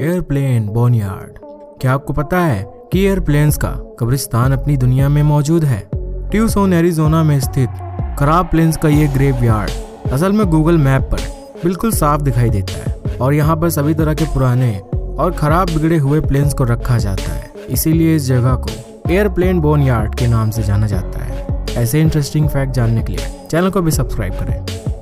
Airplane बोनयार्ड। क्या आपको पता है कि एयरप्लेन्स का कब्रिस्तान अपनी दुनिया में मौजूद है? ट्यूसोन एरिजोना में स्थित खराब प्लेन्स का ये ग्रेवयार्ड असल में गूगल मैप पर बिल्कुल साफ दिखाई देता है और यहाँ पर सभी तरह के पुराने और खराब बिगड़े हुए प्लेन्स को रखा जाता है। इसीलिए इस जगह को एयरप्लेन बोनयार्ड के नाम से जाना जाता है। ऐसे इंटरेस्टिंग फैक्ट जानने के लिए चैनल को भी सब्सक्राइब करें।